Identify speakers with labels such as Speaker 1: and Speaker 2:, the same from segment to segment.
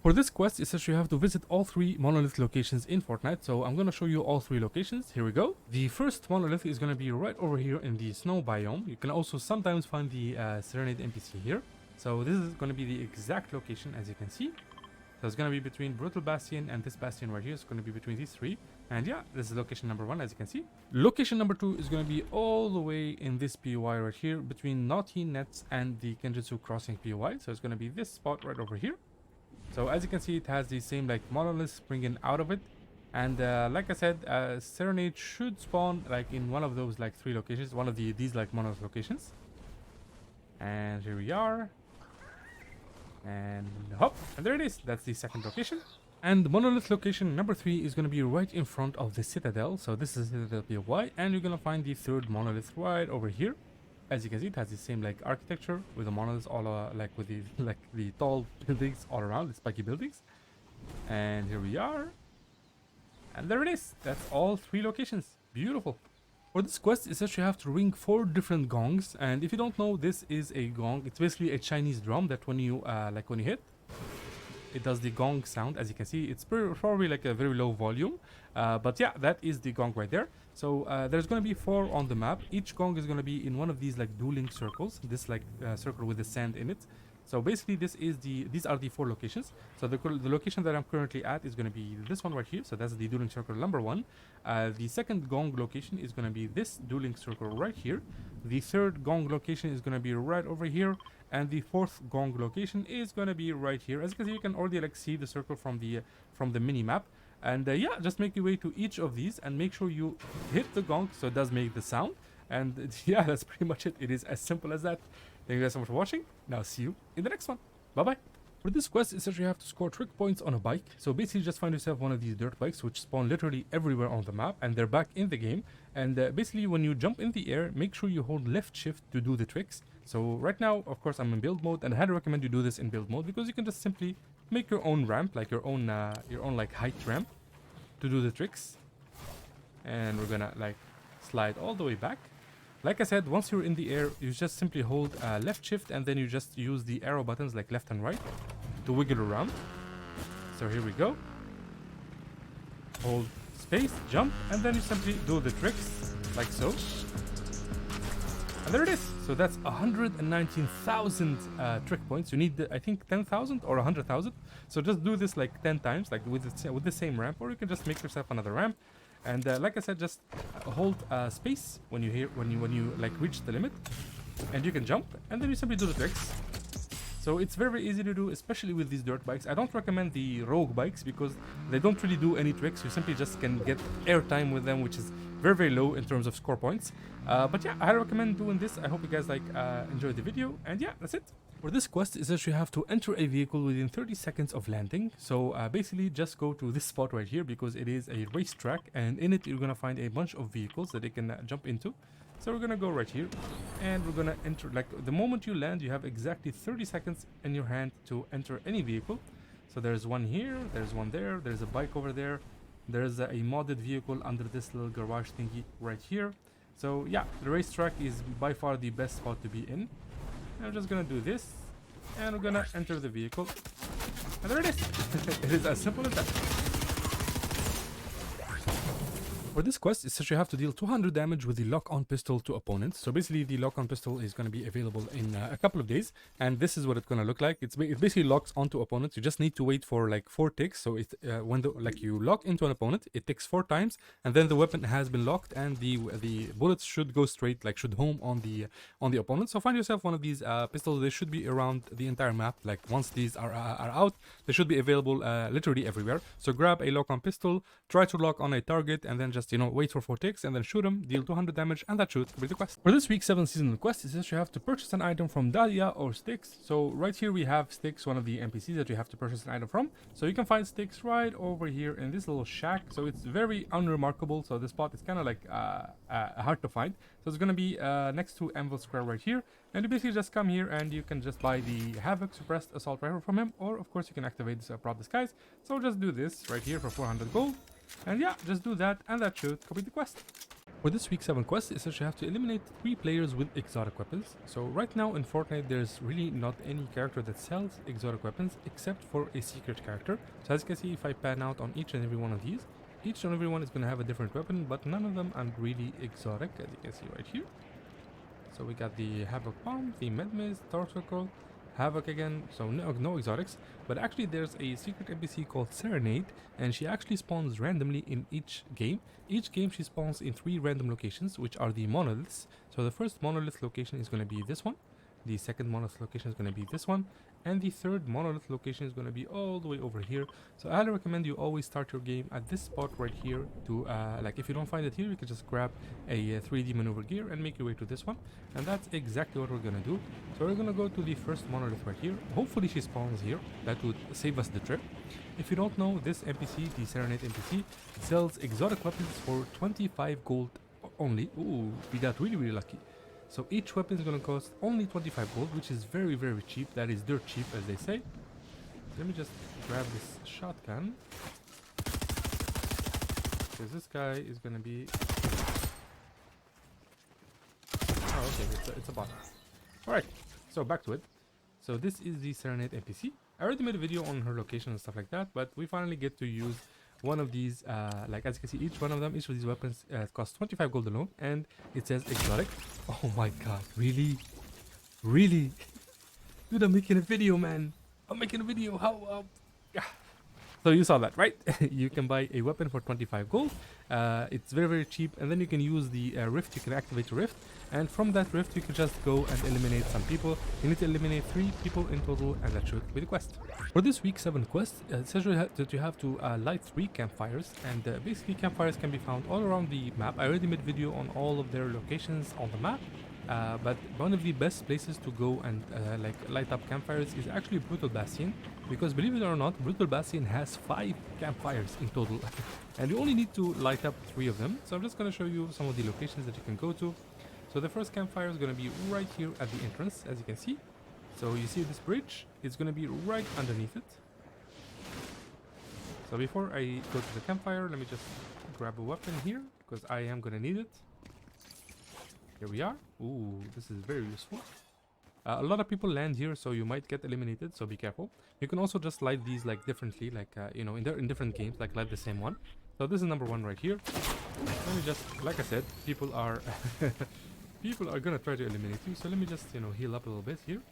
Speaker 1: For this quest, it says you have to visit all 3 monolith locations in Fortnite, so I'm going to show you all 3 locations. Here we go. The first monolith is going to be right over here in the snow biome. You can also sometimes find the Serenade NPC here. So this is going to be the exact location, as you can see. So it's going to be between Brutal Bastion and this Bastion right here. It's going to be between these 3. And yeah, this is location number 1, as you can see. Location number 2 is going to be all the way in this POI right here, between Naughty Nets and the Kenjutsu Crossing POI. So it's going to be this spot right over here. So as you can see, it has the same like monoliths springing out of it. And like I said, Serenade should spawn like in one of those like 3 locations, one of these like monolith locations. And here we are. And hop, and there it is. That's the second location. And monolith location number 3 is going to be right in front of the Citadel. So this is Citadel POI, and you're going to find the third monolith right over here. As you can see, it has the same like architecture with the monoliths all like with the tall buildings all around, the spiky buildings. And here we are. And there it is. That's all 3 locations. Beautiful. For this quest, it says you have to ring 4 different gongs, and if you don't know, this is a gong. It's basically a Chinese drum that when you when you hit, it does the gong sound. As you can see, it's probably like a very low volume, but yeah, that is the gong right there. So there's going to be 4 on the map. Each gong is going to be in one of these like dueling circles. This like circle with the sand in it. So basically, these are the 4 locations. So the location that I'm currently at is going to be this one right here. So that's the dueling circle number 1. The second gong location is going to be this dueling circle right here. The third gong location is going to be right over here, and the 4th gong location is going to be right here. As you can see, you can already like see the circle from the mini map. And yeah, just make your way to each of these and make sure you hit the gong so it does make the sound. And yeah, that's pretty much it. It is as simple as that. Thank you guys so much for watching. Now see you in the next one. Bye bye. For this quest, it says you have to score trick points on a bike. So basically just find yourself one of these dirt bikes which spawn literally everywhere on the map, and they're back in the game. And basically when you jump in the air, make sure you hold left shift to do the tricks. So right now, of course, I'm in build mode, and I had to recommend you do this in build mode because you can just simply make your own ramp, like your own like height ramp to do the tricks. And we're gonna like slide all the way back. Like I said, once you're in the air, you just simply hold left shift, and then you just use the arrow buttons like left and right to wiggle around. So here we go. Hold space, jump, and then you simply do the tricks like so. And there it is. So that's 119,000 trick points. You need, I think, 10,000 or 100,000. So just do this like 10 times, like with the same ramp, or you can just make yourself another ramp. And like I said, just hold space when you like reach the limit, and you can jump, and then you simply do the tricks. So it's very easy to do, especially with these dirt bikes. I don't recommend the rogue bikes because they don't really do any tricks. You simply just can get airtime with them, which is very low in terms of score points. But yeah, I recommend doing this. I hope you guys like enjoyed the video, and yeah, that's it. For this quest, is that you have to enter a vehicle within 30 seconds of landing. So basically just go to this spot right here because it is a racetrack, and in it you're gonna find a bunch of vehicles that you can jump into. So we're gonna go right here, and we're gonna enter, like the moment you land, you have exactly 30 seconds in your hand to enter any vehicle. So there's one here, there's one there, there's a bike over there, there's a modded vehicle under this little garage thingy right here. So yeah, the racetrack is by far the best spot to be in. I'm just gonna do this, and we're gonna enter the vehicle, and there it is. It is as simple as that. For this quest, it says you have to deal 200 damage with the lock-on pistol to opponents. So basically, the lock-on pistol is going to be available in a couple of days, and this is what it's going to look like. It basically locks onto opponents. You just need to wait for like 4 ticks. So it when you lock into an opponent, it ticks 4 times, and then the weapon has been locked, and the bullets should go straight, like should home on the opponent. So find yourself one of these pistols. They should be around the entire map. Like once these are out, they should be available literally everywhere. So grab a lock-on pistol, try to lock on a target, and then just wait for 4 ticks and then shoot him, deal 200 damage, and that should complete the quest. For this week's 7th season quest, it says you have to purchase an item from Dahlia or Styx. So right here we have Styx, one of the NPCs that you have to purchase an item from. So you can find Styx right over here in this little shack. So it's very unremarkable. So this spot is kind of like hard to find. So it's going to be next to Anvil Square right here. And you basically just come here and you can just buy the Havoc Suppressed Assault Rifle from him. Or of course you can activate this Prop Disguise. So just do this right here for 400 gold. And yeah, just do that, and that should complete the quest. For For this week's 7 quest, it says you have to eliminate 3 players with exotic weapons. So right now in Fortnite, there's really not any character that sells exotic weapons except for a secret character. So as you can see, if I pan out on each and every one of these, each and every one is going to have a different weapon, but none of them are really exotic, as you can see right here. So we got the Havoc Bomb, the Medmaze, Torticle, Havoc again, so no exotics. But actually there's a secret NPC called Serenade, and she actually spawns randomly in each game. Each game she spawns in 3 random locations, which are the Monoliths. So the first Monolith location is going to be this one. The second Monolith location is going to be this one. And the third Monolith location is going to be all the way over here. So I highly recommend you always start your game at this spot right here to, like if you don't find it here, you can just grab a 3D maneuver gear and make your way to this one. And that's exactly what we're going to do. So we're going to go to the first Monolith right here. Hopefully she spawns here. That would save us the trip. If you don't know, this NPC, the Serenade NPC, sells exotic weapons for 25 gold only. Ooh, we got really lucky. So each weapon is going to cost only 25 gold, which is very cheap. That is dirt cheap, as they say. Let me just grab this shotgun, because this guy is going to be... Oh, okay, it's a bot. Alright, so back to it. So this is the Serenade NPC. I already made a video on her location and stuff like that, but we finally get to use one of these, like as you can see, each of these weapons costs 25 gold alone, and it says exotic. Oh my god, really? Dude, I'm making a video, man. I'm making a video. How? So you saw that, right? You can buy a weapon for 25 gold. It's very cheap, and then you can use the rift. You can activate a rift, and from that rift you can just go and eliminate some people. You need to eliminate 3 people in total, and that should be the quest. For this week's 7 quest, it says that you have to light 3 campfires, and basically campfires can be found all around the map. I already made a video on all of their locations on the map. But one of the best places to go and like light up campfires is actually Brutal Bastion, because believe it or not, Brutal Bastion has 5 campfires in total, and you only need to light up 3 of them. So I'm just going to show you some of the locations that you can go to. So the first campfire is going to be right here at the entrance, as you can see. So you see this bridge, it's going to be right underneath it. So before I go to the campfire, let me just grab a weapon here, because I am going to need it. Here we are. Ooh, this is very useful. A lot of people land here, so you might get eliminated, so be careful. You can also just light these like differently, like you know, in different games, like light the same one. So this is number 1 right here. Let me just, like I said, people are people are gonna try to eliminate you. So let me just, you know, heal up a little bit here,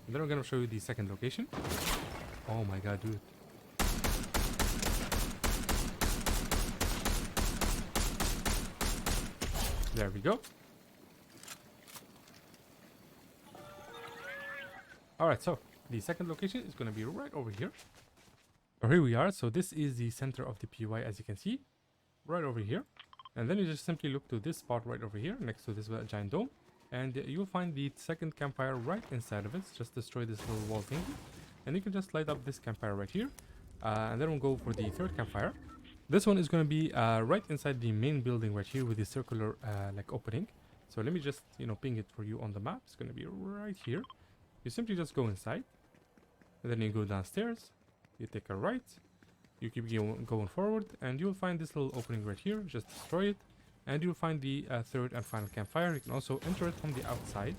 Speaker 1: and then we're gonna show you the second location. Oh my god, dude. There we go. Alright, so the second location is going to be right over here. So here we are. So this is the center of the PY, as you can see, right over here. And then you just simply look to this spot right over here next to this giant dome, and you'll find the second campfire right inside of it. Just destroy this little wall thing, and you can just light up this campfire right here, and then we'll go for the third campfire. This one is going to be right inside the main building right here with the circular like opening. So let me just, you know, ping it for you on the map. It's going to be right here. You simply just go inside, and then you go downstairs, you take a right, you keep going forward, and you'll find this little opening right here. Just destroy it, and you'll find the third and final campfire. You can also enter it from the outside,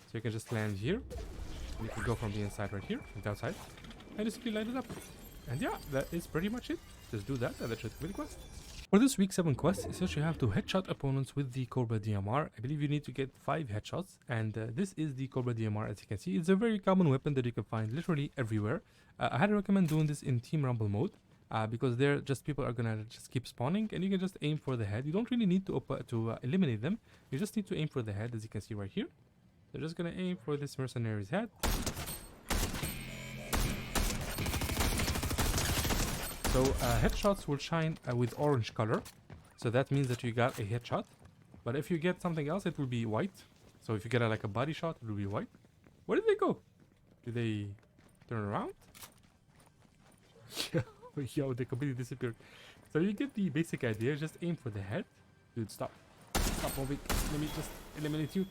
Speaker 1: so you can just land here, and you can go from the inside right here, from the outside, and you simply light it up. And yeah, that is pretty much it. Just do that, and that should be the quest. For this week's 7 quest, it says you have to headshot opponents with the Cobra DMR. I believe you need to get 5 headshots, and this is the Cobra DMR, as you can see. It's a very common weapon that you can find literally everywhere. I highly recommend doing this in Team Rumble mode, because there just people are gonna just keep spawning, and you can just aim for the head. You don't really need to eliminate them. You just need to aim for the head, as you can see right here. They're just gonna aim for this mercenary's head. So headshots will shine with orange color, so that means that you got a headshot. But if you get something else, it will be white. So if you get like a body shot, it will be white. Where did they go? Did they turn around? Yo, they completely disappeared. So you get the basic idea. Just aim for the head. Dude, stop moving. Let me just eliminate you.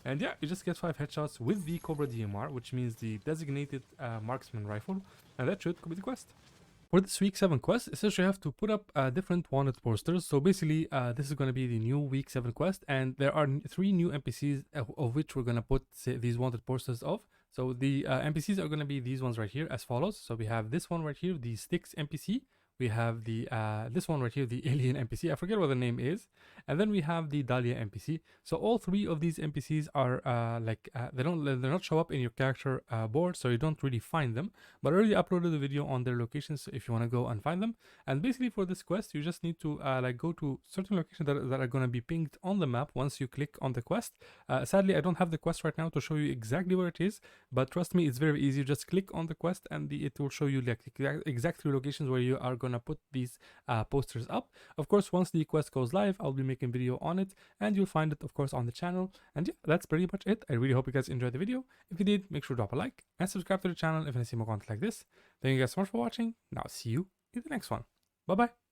Speaker 1: And yeah, you just get 5 headshots with the Cobra DMR, which means the designated marksman rifle, and that should complete the quest. For this week 7 quest, essentially you have to put up different wanted posters. So basically, this is going to be the new week 7 quest, and there are 3 new NPCs of which we're going to put these wanted posters of. So the NPCs are going to be these ones right here as follows. So we have this one right here, the Styx NPC. We have the this one right here, the alien NPC. I forget what the name is. And then we have the Dahlia NPC. So all 3 of these NPCs are they not show up in your character board, so you don't really find them. But I already uploaded a video on their locations if you want to go and find them. And basically for this quest, you just need to go to certain locations that are going to be pinged on the map once you click on the quest. Sadly, I don't have the quest right now to show you exactly where it is, but trust me, it's very easy. Just click on the quest and it will show you like exact 3 locations where you are gonna put these posters up. Of course, once the quest goes live, I'll be making video on it, and you'll find it of course on the channel. And yeah, that's pretty much it. I really hope you guys enjoyed the video. If you did, make sure to drop a like and subscribe to the channel if you want to see more content like this. Thank you guys so much for watching, and I'll see you in the next one. Bye bye.